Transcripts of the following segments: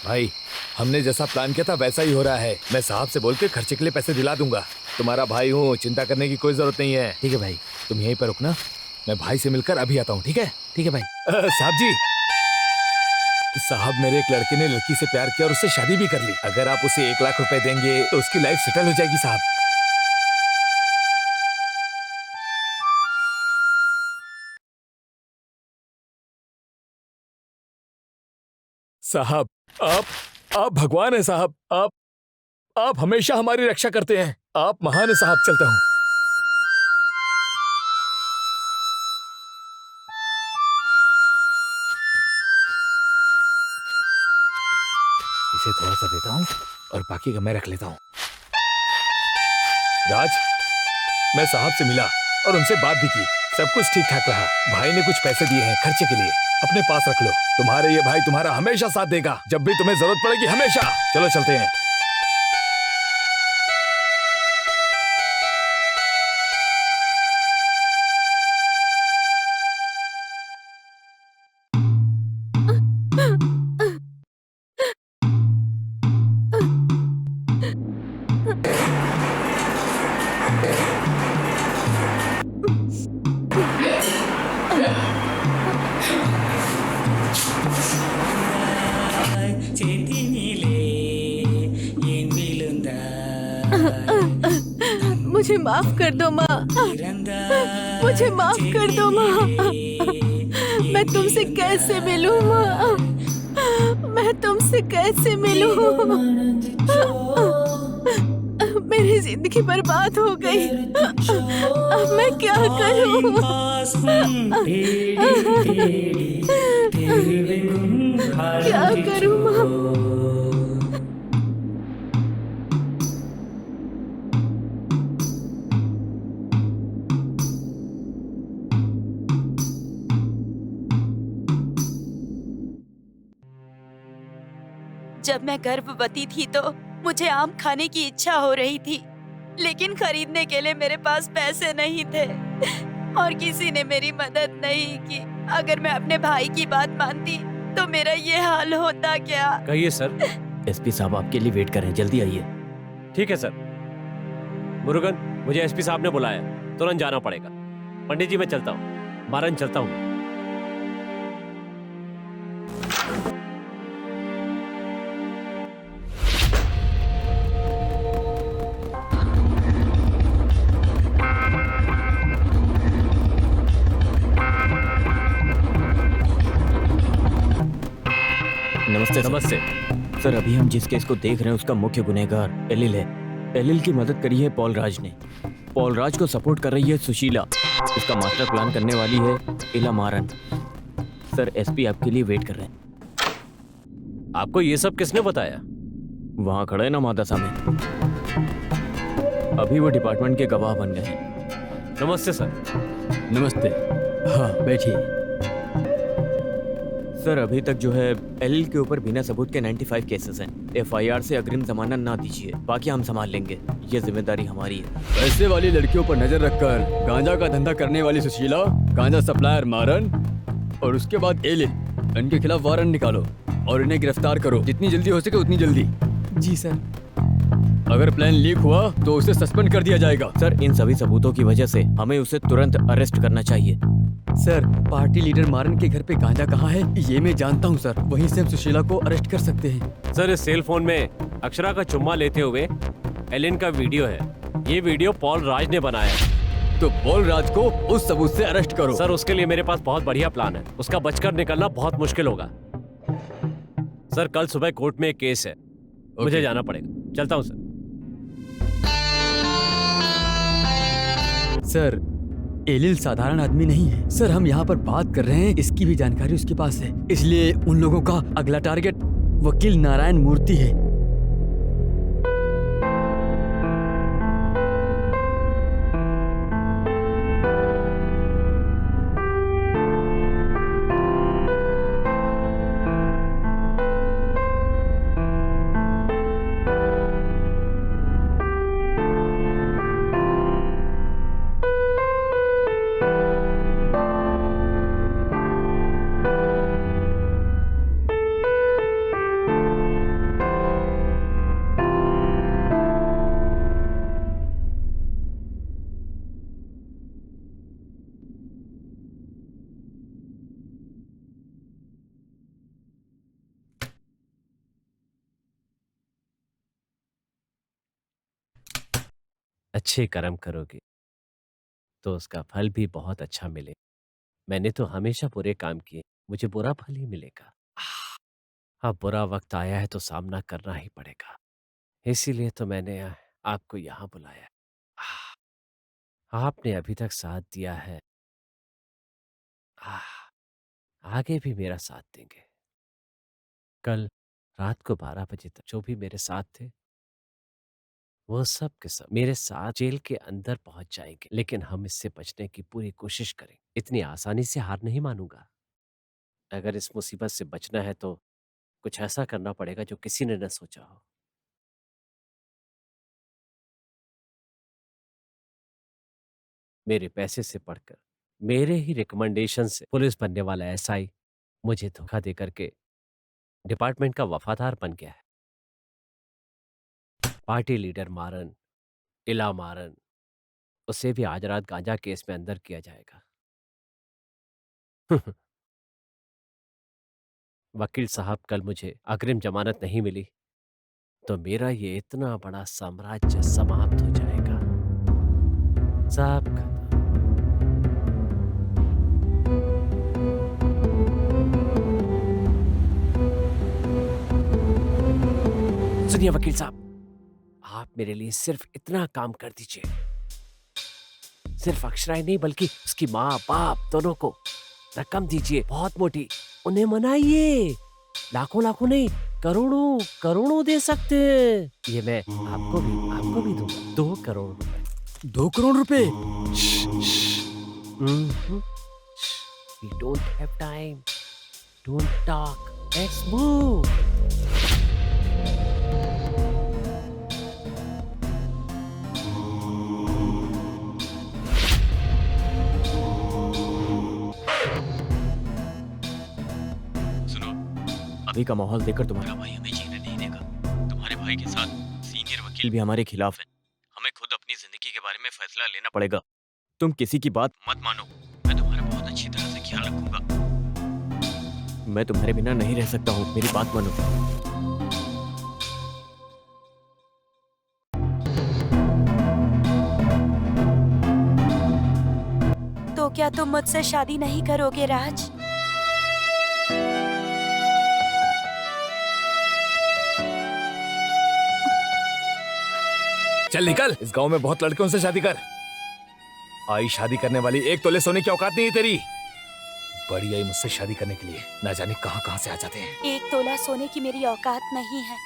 भाई हमने जैसा प्लान किया था वैसा ही हो रहा है। मैं साहब से बोल के खर्चे के लिए पैसे दिला दूंगा। तुम्हारा भाई हूँ, चिंता करने की कोई जरूरत नहीं है। ठीक है भाई। तुम यहीं पर रुकना, मैं भाई से मिलकर अभी आता हूँ। ठीक है? ठीक है भाई। साहब जी, साहब मेरे एक लड़के ने लड़की से प्यार किया और उससे शादी भी कर ली। अगर आप उसे 1 लाख रुपए देंगे तो उसकी लाइफ सेटल हो जाएगी साहब। साहब आप भगवान हैं साहब। आप हमेशा हमारी रक्षा करते हैं। आप महान हैं साहब। चलता हूँ। इसे थोड़ा सा देता हूँ और बाकी का मैं रख लेता हूँ। राज, मैं साहब से मिला और उनसे बात भी की। सब कुछ ठीक ठाक रहा। भाई ने कुछ पैसे दिए हैं खर्चे के लिए, अपने पास रख लो। तुम्हारे ये भाई तुम्हारा हमेशा साथ देगा, जब भी तुम्हें जरूरत पड़ेगी, हमेशा। चलो चलते हैं। मुझे माफ कर दो माँ, मुझे माफ कर दो माँ। मैं तुमसे कैसे मिलूं माँ, मैं तुमसे कैसे मिलूं। मेरी जिंदगी बर्बाद हो गई। अब मैं क्या करूं। क्या करूं माँ। जब मैं गर्भवती थी तो मुझे आम खाने की इच्छा हो रही थी, लेकिन खरीदने के लिए मेरे पास पैसे नहीं थे और किसी ने मेरी मदद नहीं की। अगर मैं अपने भाई की बात मानती तो मेरा ये हाल होता क्या? कहिए सर। एसपी साहब आपके लिए वेट कर रहे हैं, जल्दी आइए। ठीक है सर। मुरुगन, मुझे एसपी साहब ने बुलाया, तुरंत जाना पड़ेगा। पंडित जी मैं चलता हूँ। मारन चलता हूँ। नमस्ते सर। नमस्ते। सर अभी हम जिस केस को देख रहे हैं उसका मुख्य गुनहगार एलिल है। एलिल की मदद करी है पॉल राज ने। पॉल राज को सपोर्ट कर रही है सुशीला। उसका मास्टर प्लान करने वाली है इला मारन। सर एसपी आपके लिए वेट कर रहे हैं। आपको ये सब किसने बताया? वहां खड़े हैं ना मादा सामने। अभी वो डिपार्टमेंट के गवाह बन गए हैं। नमस्ते सर। नमस्ते। हाँ बैठिए। सर अभी तक जो है एलिल के ऊपर बिना सबूत के 95 केसेस हैं। एफआईआर से अग्रिम जमानत ना दीजिए, बाकी हम संभाल लेंगे। ये जिम्मेदारी हमारी है। पैसे वाली लड़कियों पर नजर रखकर गांजा का धंधा करने वाली सुशीला, गांजा सप्लायर मारन और उसके बाद एलिल, इनके खिलाफ वारंट निकालो और इन्हें गिरफ्तार करो जितनी जल्दी हो सके उतनी जल्दी। जी सर। अगर प्लान लीक हुआ तो उसे सस्पेंड कर दिया जाएगा। सर इन सभी सबूतों की वजह से हमें उसे तुरंत अरेस्ट करना चाहिए। सर पार्टी लीडर मारन के घर पे गांजा कहाँ है ये मैं जानता हूँ सर। वहीं से हम सुशीला को अरेस्ट कर सकते हैं। सर इस सेल फोन में अक्षरा का चुम्मा लेते हुए एलिन का वीडियो है। ये वीडियो पॉल राज ने बनाया है। तो पॉल राज को उस सबूत से अरेस्ट करो। सर उसके लिए मेरे पास बहुत बढ़िया प्लान है। उसका बचकर निकलना बहुत मुश्किल होगा। सर कल सुबह कोर्ट में एक केस है, मुझे जाना पड़ेगा। चलता हूँ सर। सर एलिल साधारण आदमी नहीं है सर। हम यहाँ पर बात कर रहे हैं, इसकी भी जानकारी उसके पास है। इसलिए उन लोगों का अगला टारगेट वकील नारायण मूर्ति है। अच्छे कर्म करोगे तो उसका फल भी बहुत अच्छा मिले। मैंने तो हमेशा बुरे काम किए, मुझे बुरा फल ही मिलेगा। अब बुरा वक्त आया है तो सामना करना ही पड़ेगा। इसीलिए तो मैंने आपको यहाँ बुलाया। आपने अभी तक साथ दिया है, आगे भी मेरा साथ देंगे। कल रात को 12 बजे तक जो भी मेरे साथ थे वो सब के सब मेरे साथ जेल के अंदर पहुंच जाएंगे, लेकिन हम इससे बचने की पूरी कोशिश करें। इतनी आसानी से हार नहीं मानूंगा। अगर इस मुसीबत से बचना है तो कुछ ऐसा करना पड़ेगा जो किसी ने न सोचा हो। मेरे पैसे से पढ़कर, मेरे ही रिकमेंडेशन से पुलिस बनने वाला एसआई मुझे धोखा दे करके डिपार्टमेंट का वफादार बन गया है। पार्टी लीडर मारन, इला मारन, उसे भी आज रात गांजा केस में अंदर किया जाएगा। वकील साहब, कल मुझे अग्रिम जमानत नहीं मिली तो मेरा ये इतना बड़ा साम्राज्य समाप्त हो जाएगा। सब खत्म। सुनिए वकील साहब, आप मेरे लिए सिर्फ इतना काम कर दीजिए। सिर्फ अक्षरा ही नहीं बल्कि उसकी माँ बाप दोनों को रकम दीजिए, बहुत मोटी। उन्हें मनाइए, लाखों लाखों नहीं, करोड़ों करोड़ों दे सकते हैं। ये मैं आपको भी दूंगा। 2 करोड़ रुपए। 2 करोड़ रुपए? We don't have time. Don't talk. Let's move. अभी का माहौल देखकर तुम्हारा भाई हमें जीने नहीं देगा। तुम्हारे भाई के साथ सीनियर वकील भी हमारे खिलाफ है। हमें खुद अपनी जिंदगी के बारे में फैसला लेना पड़ेगा। तुम किसी की बात मत मानो। मैं तुम्हारा बहुत अच्छी तरह से ख्याल रखूंगा। मैं तुम्हारे बिना नहीं रह सकता हूँ, मेरी बात मानो। तो क्या तुम मुझसे शादी नहीं करोगे राज? चल निकल, इस गांव में बहुत लड़कियों से शादी कर। आई शादी करने वाली 1 तोले सोने की औकात नहीं है तेरी। बड़ी आई मुझसे शादी करने के लिए, ना जाने कहां कहां से आ जाते हैं। 1 तोला सोने की मेरी औकात नहीं है,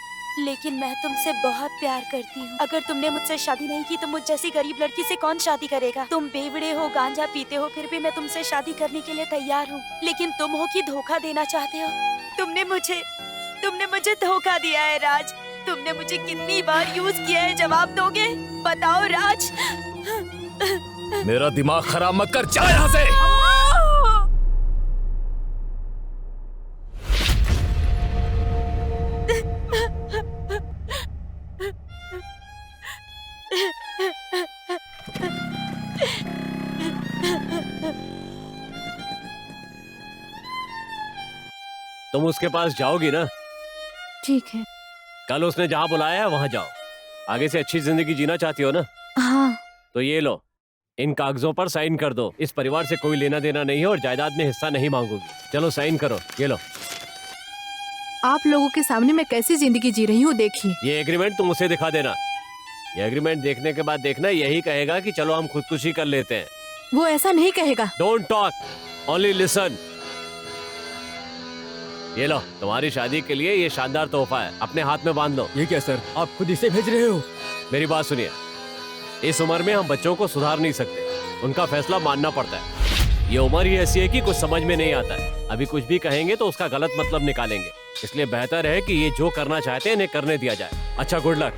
लेकिन मैं तुमसे बहुत प्यार करती हूँ। अगर तुमने मुझसे शादी नहीं की तो मुझ जैसी गरीब लड़की से कौन शादी करेगा? तुम बेवड़े हो, गांजा पीते हो, फिर भी मैं तुमसे शादी करने के लिए तैयार हूँ। लेकिन तुम हो कि धोखा देना चाहते हो? तुमने मुझे धोखा दिया है राज। तुमने मुझे कितनी बार यूज किया है, जवाब दोगे? बताओ राज। मेरा दिमाग खराब मत कर, जा यहाँ से। तुम उसके पास जाओगी ना? ठीक है। कल उसने जहाँ बुलाया है वहां जाओ। आगे से अच्छी जिंदगी जीना चाहती हो ना? हाँ। तो ये लो, इन कागजों पर साइन कर दो। इस परिवार से कोई लेना देना नहीं है और जायदाद में हिस्सा नहीं मांगूंगी। चलो साइन करो, ये लो। आप लोगों के सामने मैं कैसी जिंदगी जी रही हूँ देखिए। ये एग्रीमेंट तुम उसे दिखा देना। ये एग्रीमेंट देखने के बाद देखना यही कहेगा कि चलो हम खुदकुशी कर लेते हैं। वो ऐसा नहीं कहेगा। Don't talk, only listen. ये लो, तुम्हारी शादी के लिए ये शानदार तोहफा है, अपने हाथ में बांध लो। ये क्या सर, आप खुद इसे भेज रहे हो? मेरी बात सुनिए, इस उम्र में हम बच्चों को सुधार नहीं सकते, उनका फैसला मानना पड़ता है। ये उम्र ही ऐसी है कि कुछ समझ में नहीं आता है। अभी कुछ भी कहेंगे तो उसका गलत मतलब निकालेंगे, इसलिए बेहतर है कि ये जो करना चाहते हैं इन्हें करने दिया जाए। अच्छा, गुड लक।